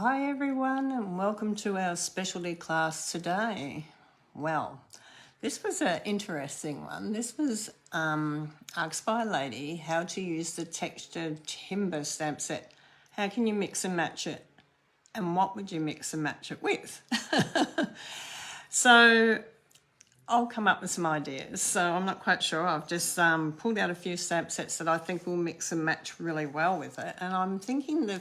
Hi everyone and welcome to our specialty class today. Well, this was an interesting one. This was asked by a lady how to use the textured timber stamp set. How can you mix and match it? And what would you mix and match it with? So I'll come up with some ideas. So I'm not quite sure. I've just pulled out a few stamp sets that I think will mix and match really well with it. And I'm thinking the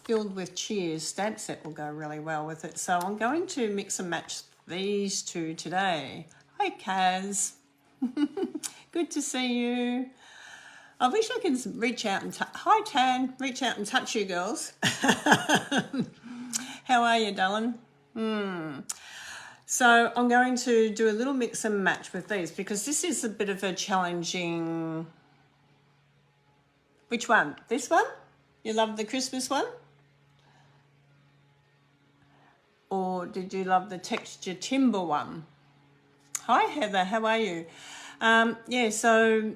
filled with cheers stamp set will go really well with it. So I'm going to mix and match these two today. Hi Kaz. Good to see you. I wish I could reach out and hi Tan, reach out and touch you girls. How are you, darling? So I'm going to do a little mix and match with these because this is a bit of a challenging. Which one? This one? You love the Christmas one? Or did you love the texture timber one? Hi Heather, how are you? Yeah, so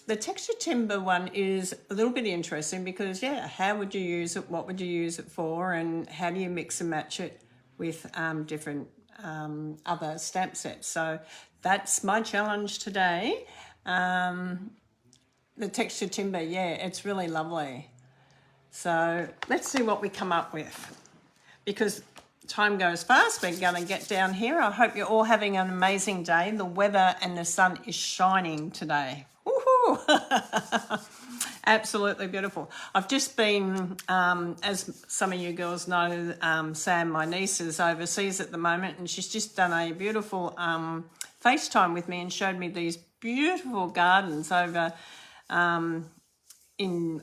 the texture timber one is a little bit interesting because, yeah, how would you use it? What would you use it for? And how do you mix and match it with different other stamp sets? So that's my challenge today. The texture timber, yeah, it's really lovely. So let's see what we come up with. Because time goes fast, we're going to get down here. I hope you're all having an amazing day. The weather and the sun is shining today. Woohoo! Absolutely beautiful. I've just been, as some of you girls know, Sam, my niece, is overseas at the moment, and she's just done a beautiful FaceTime with me and showed me these beautiful gardens over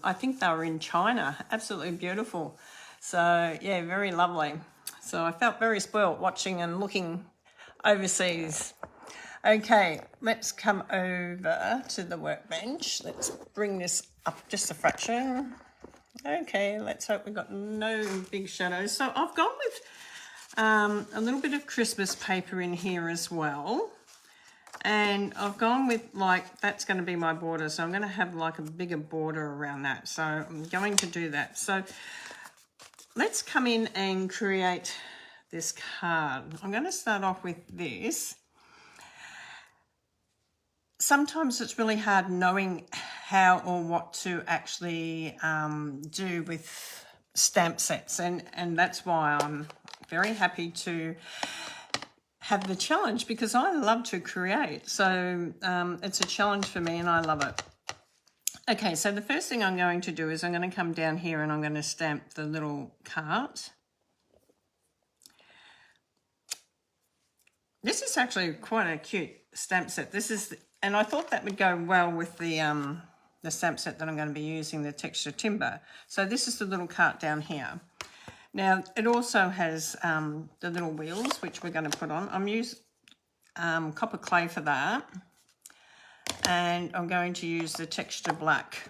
I think they were in China. Absolutely beautiful. So, yeah, very lovely. So I felt very spoilt watching and looking overseas. Okay, let's come over to the workbench. Let's bring this up just a fraction. Okay, let's hope we've got no big shadows. So I've gone with a little bit of Christmas paper in here as well. And I've gone with, like, that's going to be my border. So I'm going to have like a bigger border around that. So I'm going to do that. So let's come in and create this card. I'm going to start off with this. Sometimes it's really hard knowing how or what to actually do with stamp sets. And that's why I'm very happy to have the challenge because I love to create. So it's a challenge for me and I love it. Okay, so the first thing I'm going to do is I'm going to come down here and I'm going to stamp the little cart. This is actually quite a cute stamp set. This is, and I thought that would go well with the stamp set that I'm going to be using, the texture timber. So this is the little cart down here. Now, it also has the little wheels, which we're going to put on. I'm using copper clay for that. And I'm going to use the texture black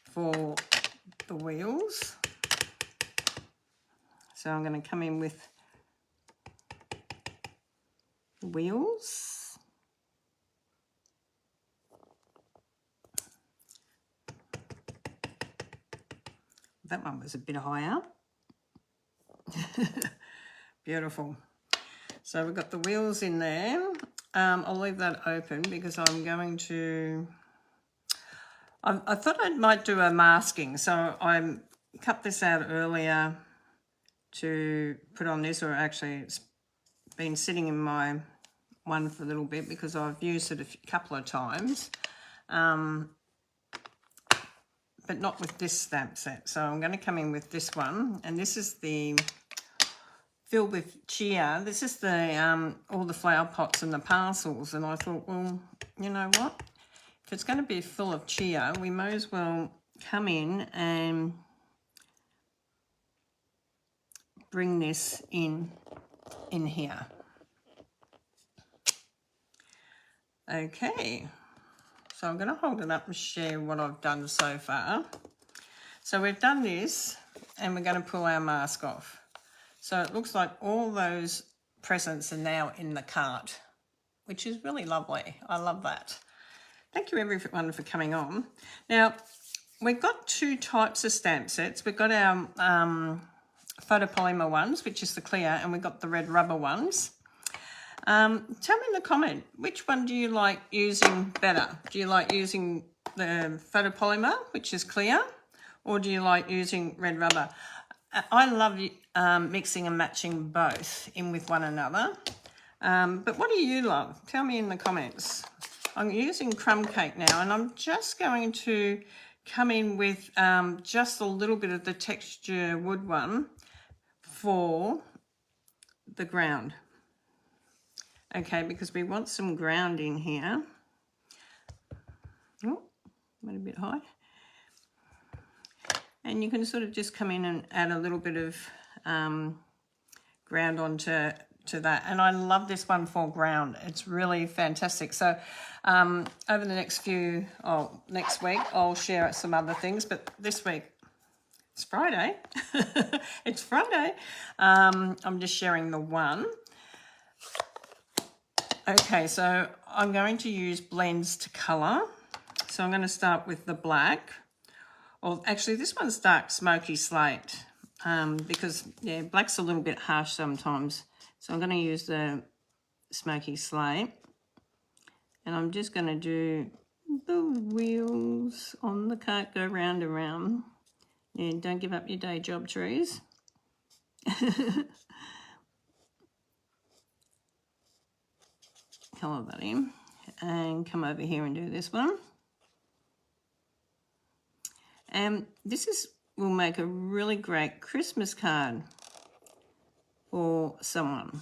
for the wheels. So I'm going to come in with the wheels. That one was a bit higher. Beautiful. So we've got the wheels in there. I'll leave that open because I'm going to... I thought I might do a masking. So I cut this out earlier to put on this, or actually it's been sitting in my one for a little bit because I've used it a couple of times. But not with this stamp set. So I'm going to come in with this one. And this is the... filled with cheer. This is the all the flower pots and the parcels, and I thought, well, you know what? If it's going to be full of cheer, we may as well come in and bring this in here. Okay, so I'm going to hold it up and share what I've done so far. So we've done this, and we're going to pull our mask off. So it looks like all those presents are now in the cart, which is really lovely. I love that. Thank you everyone for coming on. Now, we've got two types of stamp sets. We've got our photopolymer ones, which is the clear, and we've got the red rubber ones. Tell me in the comment, which one do you like using better? Do you like using the photopolymer, which is clear, or do you like using red rubber? I love mixing and matching both in with one another. But what do you love? Tell me in the comments. I'm using crumb cake now, and I'm just going to come in with just a little bit of the texture wood one for the ground. Okay, because we want some ground in here. Oh, went a bit high. And you can sort of just come in and add a little bit of ground onto that. And I love this one for ground. It's really fantastic. So over the next week, I'll share some other things. But this week, it's Friday. It's Friday. I'm just sharing the one. Okay, so I'm going to use blends to colour. So I'm going to start with the black. Or actually, this one's dark smoky slate because, yeah, black's a little bit harsh sometimes. So I'm going to use the smoky slate. And I'm just going to do the wheels on the cart go round and round. Yeah, don't give up your day job, trees. Colour that in and come over here and do this one. And this will make a really great Christmas card for someone.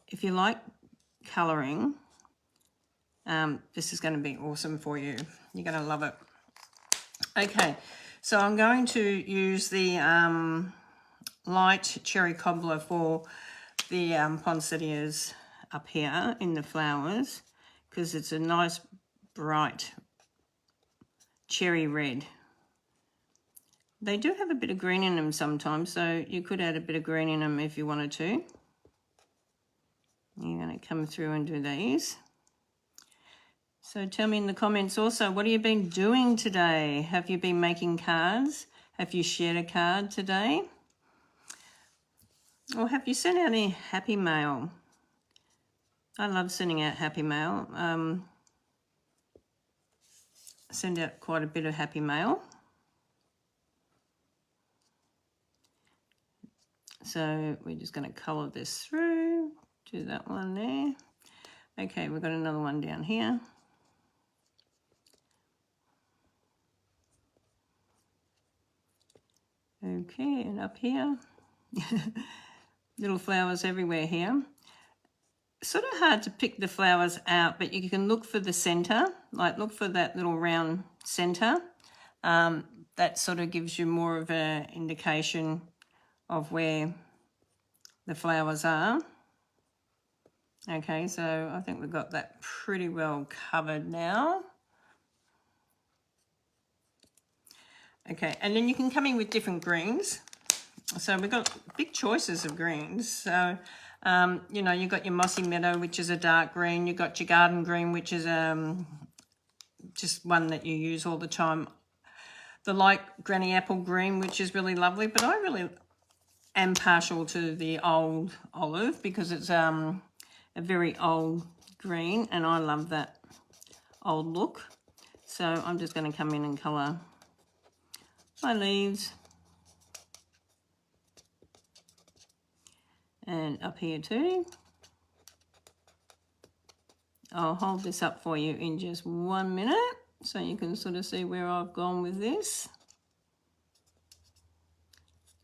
If you like colouring, this is going to be awesome for you. You're going to love it. Okay, so I'm going to use the light cherry cobbler for the poinsettias up here in the flowers because it's a nice bright cherry red. They do have a bit of green in them sometimes, so you could add a bit of green in them if you wanted to. You're going to come through and do these. So tell me in the comments also, what have you been doing today? Have you been making cards? Have you shared a card today? Or have you sent out any happy mail? I love sending out happy mail. Send out quite a bit of happy mail. So we're just going to colour this through. Do that one there. Okay, we've got another one down here. Okay, and up here. Little flowers everywhere here. Sort of hard to pick the flowers out, but you can look for the centre, like look for that little round centre. That sort of gives you more of an indication of where the flowers are. Okay, so I think we've got that pretty well covered now. Okay, and then you can come in with different greens. So we've got big choices of greens. So, you know, you've got your mossy meadow, which is a dark green. You've got your garden green, which is just one that you use all the time. The light granny apple green, which is really lovely. But I really am partial to the old olive because it's a very old green, and I love that old look. So I'm just going to come in and colour my leaves. And up here too. I'll hold this up for you in just 1 minute so you can sort of see where I've gone with this.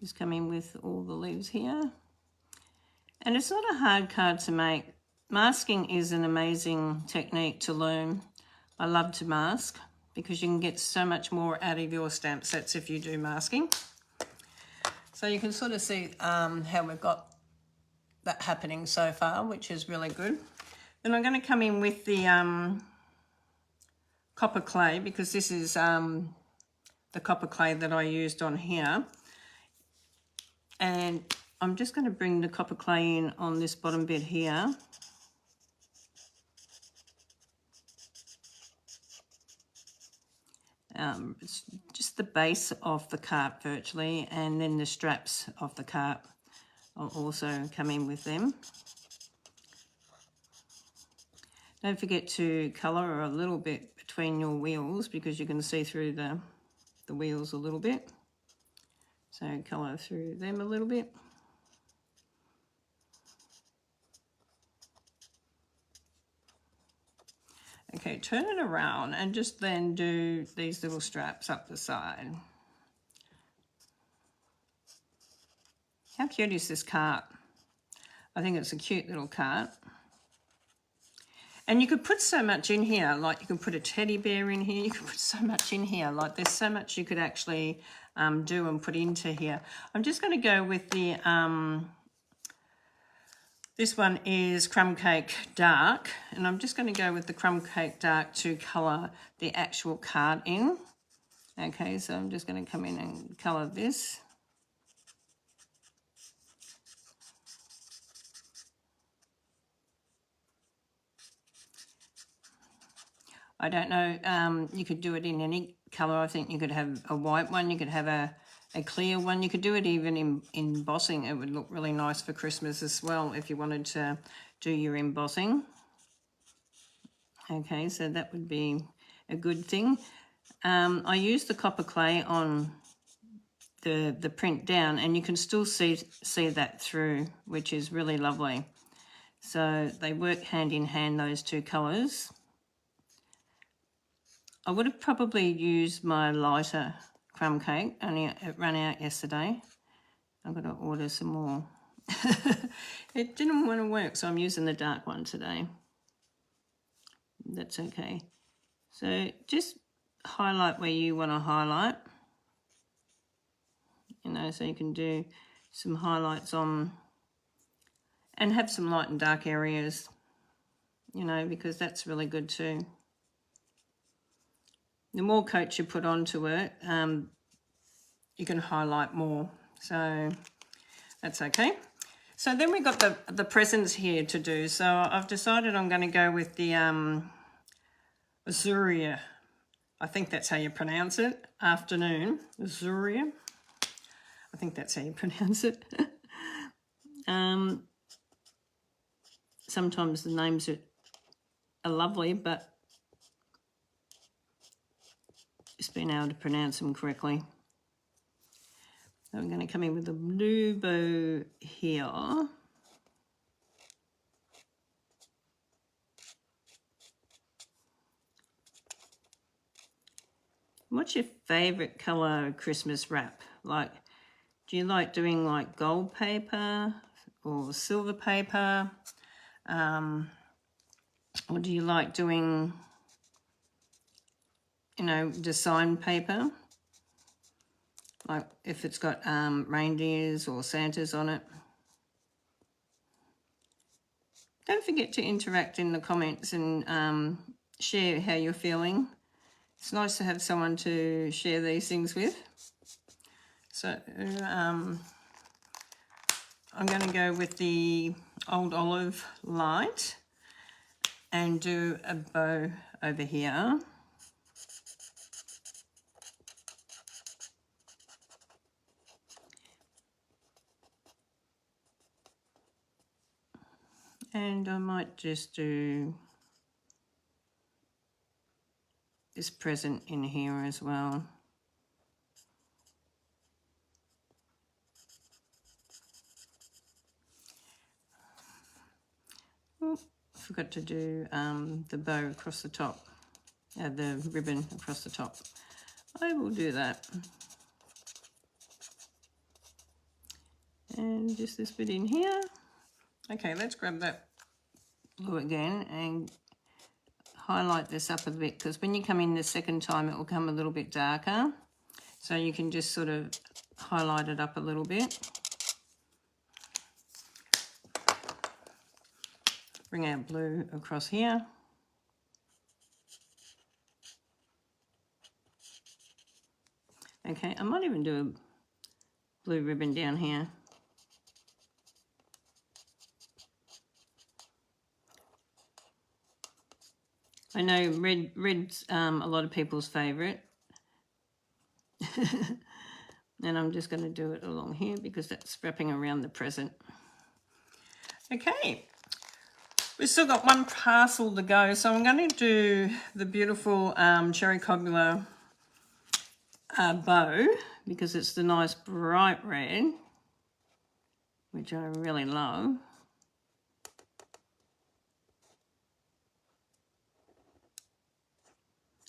Just come in with all the leaves here. And it's not a hard card to make. Masking is an amazing technique to learn. I love to mask because you can get so much more out of your stamp sets if you do masking. So you can sort of see how we've got that happening so far, which is really good. Then I'm going to come in with the copper clay because this is the copper clay that I used on here. And I'm just going to bring the copper clay in on this bottom bit here. It's just the base of the carp virtually, and then the straps of the carp will also come in with them. Don't forget to colour a little bit between your wheels because you can see through the wheels a little bit. So colour through them a little bit. Okay, turn it around and just then do these little straps up the side. How cute is this cart? I think it's a cute little cart. And you could put so much in here, like you could put a teddy bear in here, you could put so much in here, like there's so much you could actually do and put into here. I'm just going to go with the, this one is Crumb Cake Dark, and I'm just going to go with the Crumb Cake Dark to colour the actual card in. Okay, so I'm just going to come in and colour this. I don't know, you could do it in any colour. I think you could have a white one, you could have a clear one. You could do it even in embossing. It would look really nice for Christmas as well if you wanted to do your embossing. Okay, so that would be a good thing. I used the copper clay on the print down, and you can still see that through, which is really lovely. So they work hand in hand, those two colours. I would have probably used my lighter crumb cake, only it ran out yesterday. I've got to order some more. It didn't want to work, so I'm using the dark one today. That's okay. So just highlight where you want to highlight. You know, so you can do some highlights on and have some light and dark areas, you know, because that's really good too. The more coats you put onto it, you can highlight more. So that's okay. So then we got the presents here to do. So I've decided I'm going to go with the Azuria. I think that's how you pronounce it. Afternoon. Azuria. I think that's how you pronounce it. Sometimes the names are lovely, but just being able to pronounce them correctly. So I'm going to come in with a blue bow here. What's your favourite colour Christmas wrap? Like, do you like doing like gold paper or silver paper? Or do you like doing, you know, design paper? Like if it's got reindeers or Santas on it. Don't forget to interact in the comments and share how you're feeling. It's nice to have someone to share these things with. So I'm going to go with the Old Olive Light and do a bow over here. And I might just do this present in here as well. Oh, forgot to do the bow across the top, the ribbon across the top. I will do that. And just this bit in here. Okay, let's grab that blue again and highlight this up a bit, because when you come in the second time it will come a little bit darker. So you can just sort of highlight it up a little bit. Bring our blue across here. Okay, I might even do a blue ribbon down here. I know red's a lot of people's favourite. And I'm just going to do it along here because that's wrapping around the present. Okay, we've still got one parcel to go, so I'm going to do the beautiful cherry cobbler bow because it's the nice bright red, which I really love.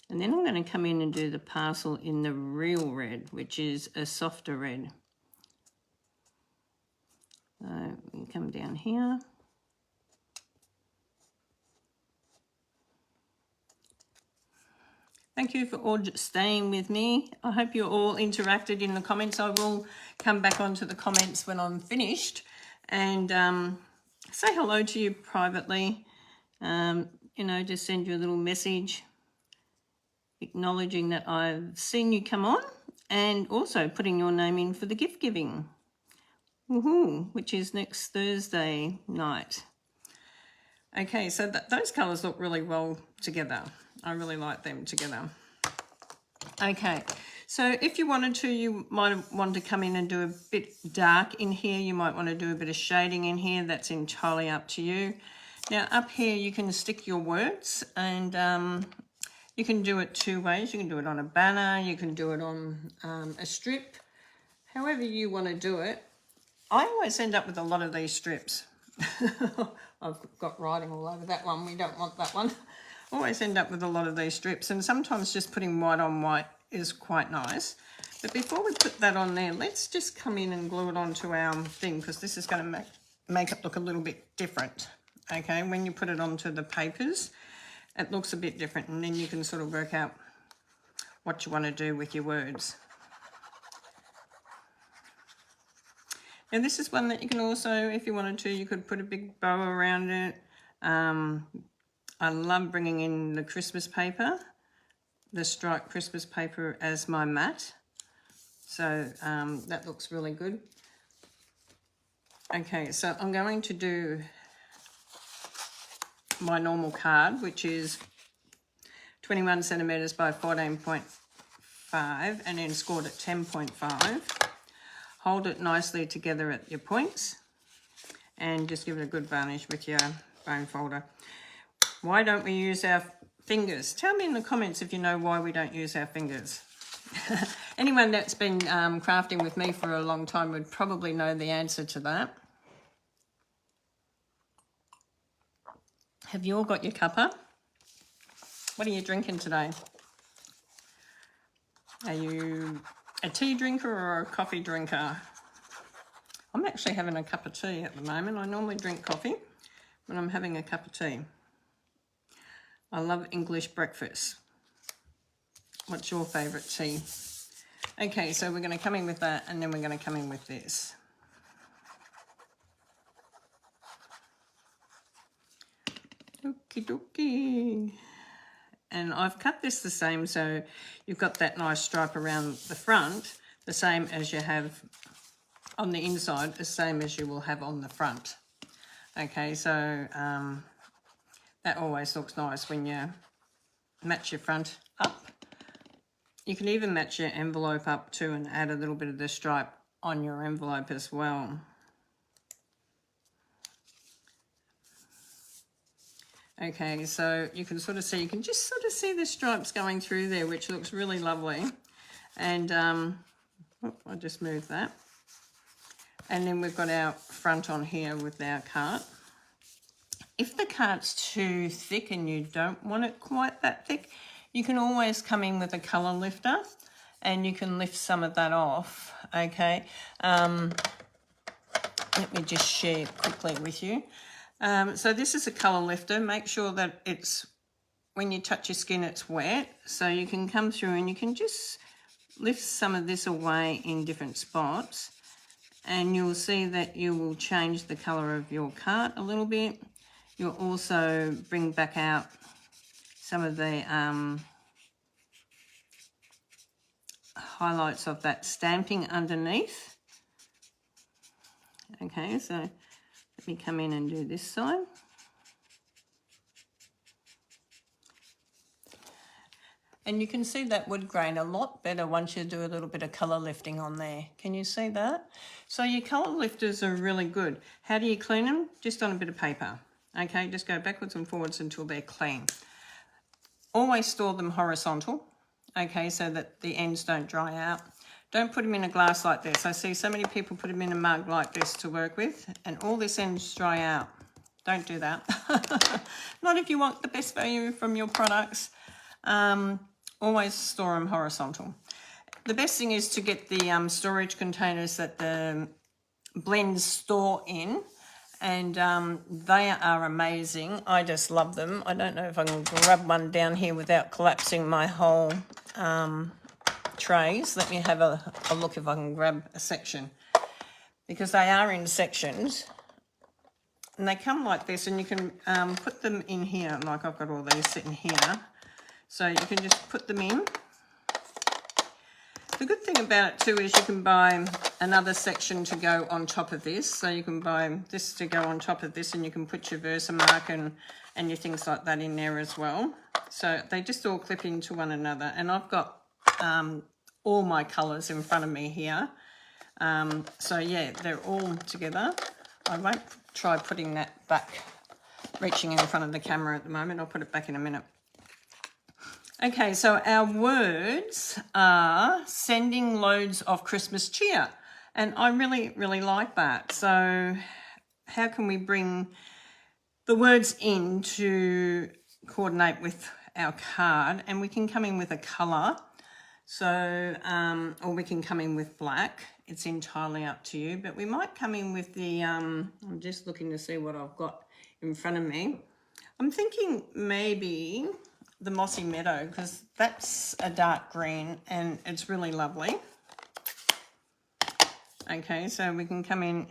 And then I'm going to come in and do the parcel in the real red, which is a softer red. So we can come down here. Thank you for all staying with me. I hope you all interacted in the comments. I will come back onto the comments when I'm finished and say hello to you privately. You know, just send you a little message acknowledging that I've seen you come on and also putting your name in for the gift giving. Woohoo, which is next Thursday night. Okay, so those colours look really well together. I really like them together. Okay, so if you wanted to, you might want to come in and do a bit dark in here. You might want to do a bit of shading in here. That's entirely up to you. Now up here you can stick your words, and you can do it two ways. You can do it on a banner, you can do it on a strip, however you want to do it. I always end up with a lot of these strips. I've got writing all over that one. We don't want that one. Always end up with a lot of these strips, and sometimes just putting white on white is quite nice. But before we put that on there, let's just come in and glue it onto our thing, because this is going to make it look a little bit different. Okay, when you put it onto the papers, it looks a bit different, and then you can sort of work out what you want to do with your words. And this is one that you can also, if you wanted to, you could put a big bow around it. I love bringing in the Christmas paper, the striped Christmas paper as my mat. So that looks really good. Okay, so I'm going to do my normal card, which is 21 centimetres by 14.5 and then scored at 10.5. Hold it nicely together at your points and just give it a good varnish with your bone folder. Why don't we use our fingers? Tell me in the comments if you know why we don't use our fingers. Anyone that's been crafting with me for a long time would probably know the answer to that. Have you all got your cuppa? What are you drinking today? Are you a tea drinker or a coffee drinker? I'm actually having a cup of tea at the moment. I normally drink coffee, but I'm having a cup of tea. I love English breakfast. What's your favourite tea? Okay, so we're going to come in with that, and then we're going to come in with this. Okie dokie. And I've cut this the same, so you've got that nice stripe around the front, the same as you have on the inside, the same as you will have on the front. Okay, so that always looks nice when you match your front up. You can even match your envelope up too and add a little bit of the stripe on your envelope as well. Okay, so you can sort of see, you can just sort of see the stripes going through there, which looks really lovely. And I just moved that. And then we've got our front on here with our cart. If the cart's too thick and you don't want it quite that thick, you can always come in with a colour lifter and you can lift some of that off, okay? Let me just share quickly with you. So this is a colour lifter. Make sure that it's, when you touch your skin, it's wet. So you can come through and you can just lift some of this away in different spots. And you'll see that you will change the colour of your cart a little bit. You'll also bring back out some of the highlights of that stamping underneath. Okay, so let me come in and do this side. And you can see that wood grain a lot better once you do a little bit of colour lifting on there. Can you see that? So your colour lifters are really good. How do you clean them? Just on a bit of paper. Okay, just go backwards and forwards until they're clean. Always store them horizontal, okay, so that the ends don't dry out. Don't put them in a glass like this. I see so many people put them in a mug like this to work with, and all this ends dry out. Don't do that. Not if you want the best value from your products. Always store them horizontal. The best thing is to get the storage containers that the blends store in, and they are amazing. I just love them. I don't know if I can grab one down here without collapsing my whole trays. Let me have a look if I can grab a section, because they are in sections. And they come like this, and you can put them in here, like I've got all these sitting here. So you can just put them in. The good thing about it too is you can buy another section to go on top of this. So you can buy this to go on top of this, and you can put your Versamark and your things like that in there as well. So they just all clip into one another. And I've got all my colours in front of me here. So yeah, they're all together. I won't try putting that back, reaching in front of the camera at the moment. I'll put it back in a minute. Okay, so our words are sending loads of Christmas cheer. And I really, really like that. So how can we bring the words in to coordinate with our card? And we can come in with a colour. So, or we can come in with black. It's entirely up to you. But we might come in with the, I'm just looking to see what I've got in front of me. I'm thinking maybe the Mossy Meadow, because that's a dark green and it's really lovely. Okay, so we can come in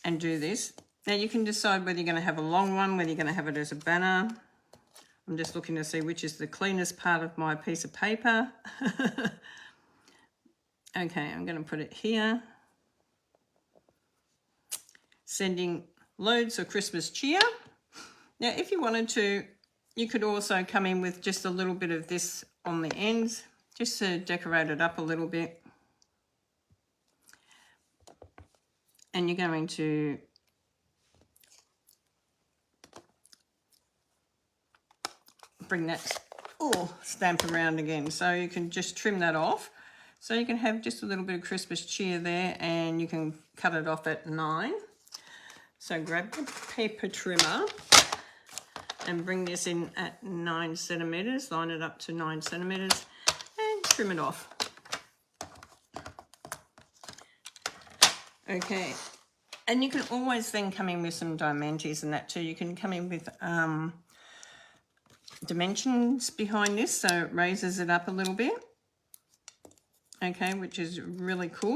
and do this. Now you can decide whether you're going to have a long one, whether you're going to have it as a banner. I'm just looking to see which is the cleanest part of my piece of paper. Okay, I'm going to put it here. Sending loads of Christmas cheer. Now, if you wanted to, you could also come in with just a little bit of this on the ends, just to decorate it up a little bit. And you're going to bring that stamp around again. So you can just trim that off. So you can have just a little bit of Christmas cheer there, and you can cut it off at 9. So grab the paper trimmer and bring this in at 9 centimetres, line it up to 9 centimetres and trim it off. Okay, and you can always then come in with some diamantes and that too. You can come in with dimensions behind this, so it raises it up a little bit. Okay, which is really cool.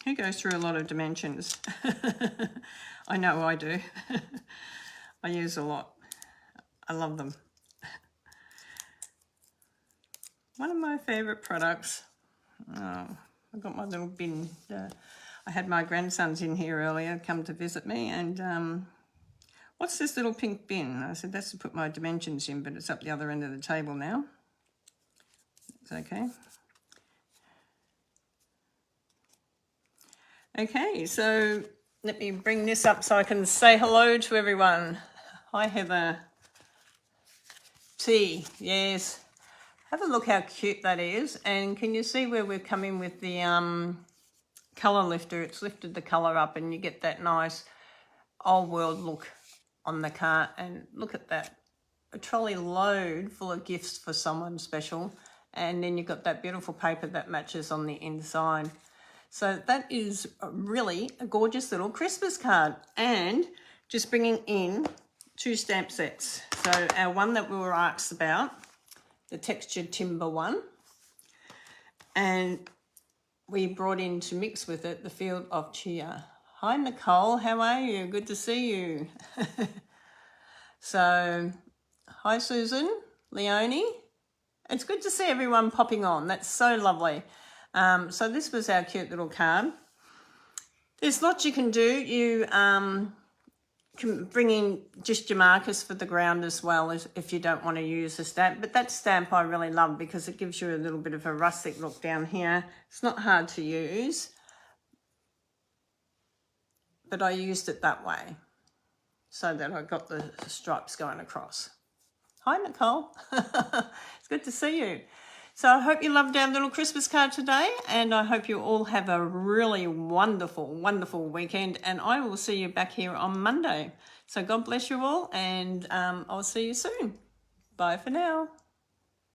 Who goes through a lot of dimensions? I know I do. I use a lot. I love them. One of my favourite products. Oh, I've got my little bin. I had my grandsons in here earlier come to visit me, and what's this little pink bin? I said, that's to put my dimensions in, but it's up the other end of the table now. It's okay. Okay, so let me bring this up so I can say hello to everyone. Hi, Heather. T, yes. Have a look how cute that is. And can you see where we're coming with the colour lifter? It's lifted the colour up, and you get that nice old world look on the cart. And look at that. A trolley load full of gifts for someone special. And then you've got that beautiful paper that matches on the inside. So that is really a gorgeous little Christmas card. And just bringing in 2 stamp sets. So our one that we were asked about, the textured timber one. And we brought in to mix with it the Field of Cheer. Hi, Nicole. How are you? Good to see you. So, hi, Susan, Leonie. It's good to see everyone popping on. That's so lovely. So this was our cute little card. There's lots you can do. You can bring in just your markers for the ground as well, as if you don't want to use a stamp. But that stamp I really love because it gives you a little bit of a rustic look down here. It's not hard to use, but I used it that way so that I got the stripes going across. Hi, Nicole. It's good to see you. So I hope you loved our little Christmas card today, and I hope you all have a really wonderful, wonderful weekend, and I will see you back here on Monday. So God bless you all, and I'll see you soon. Bye for now.